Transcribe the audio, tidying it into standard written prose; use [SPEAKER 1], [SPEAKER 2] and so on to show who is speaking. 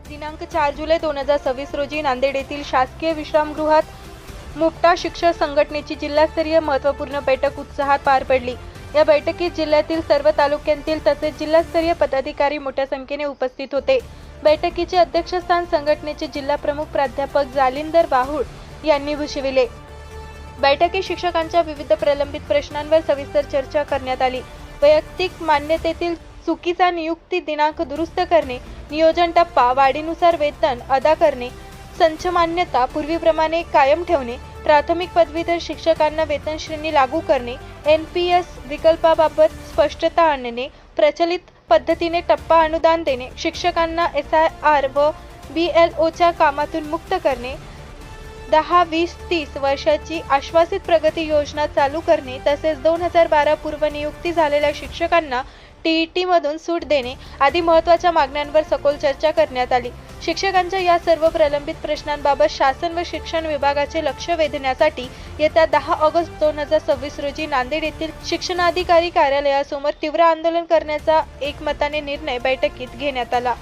[SPEAKER 1] दिनांक 4 जुलै 2026 रोजी नांदेड येथील शासकीय विश्रामगृहात मुक्ता शिक्षक संघटनेची जिल्हास्तरीय महत्त्वपूर्ण बैठक उत्साहात पार पडली। या बैठकीत जिल्ह्यातील सर्व तालुक्यांतील तसेच जिल्हास्तरीय पदाधिकारी मोठ्या संख्येने उपस्थित होते। बैठकीचे अध्यक्षस्थान संघटनेचे जिल्हा प्रमुख प्राध्यापक जालिंदर बाहुळ यांनी भूषविले। बैठकीत शिक्षकांच्या विविध प्रलंबित प्रश्नांवर सविस्तर चर्चा करण्यात आली। वैयक्तिक मान्यतेतील चुकीचा नियुक्ती दिनांक दुरुस्त करणे, नियोजन टप्पा वाढीनुसार वेतन अदा करणे, संच मान्यता पूर्वीप्रमाणे कायम ठेवणे, प्राथमिक पदवीधर शिक्षकांना वेतन श्रेणी लागू करणे, NPS विकल्पाबाबत स्पष्टता आणणे, प्रचलित पद्धतीने टप्पा अनुदान देणे, शिक्षकांना SIR व BLOच्या कामातून मुक्त करणे, 10, 20, 30 वर्षाची आश्वासित प्रगती योजना चालू करणे तसेच 2012 पूर्व नियुक्ती झालेल्या शिक्षकांना TET मधून सूट देणे आदी महत्त्वाच्या मागण्यांवर सखोल चर्चा करण्यात आली। शिक्षकांच्या या सर्व प्रलंबित प्रश्नांबाबत शासन व शिक्षण विभागाचे लक्ष वेधण्यासाठी येत्या 10 ऑगस्ट 2026 रोजी नांदेड येथील शिक्षणाधिकारी कार्यालयासमोर तीव्र आंदोलन करण्याचा एकमताने निर्णय बैठकीत घेण्यात आला।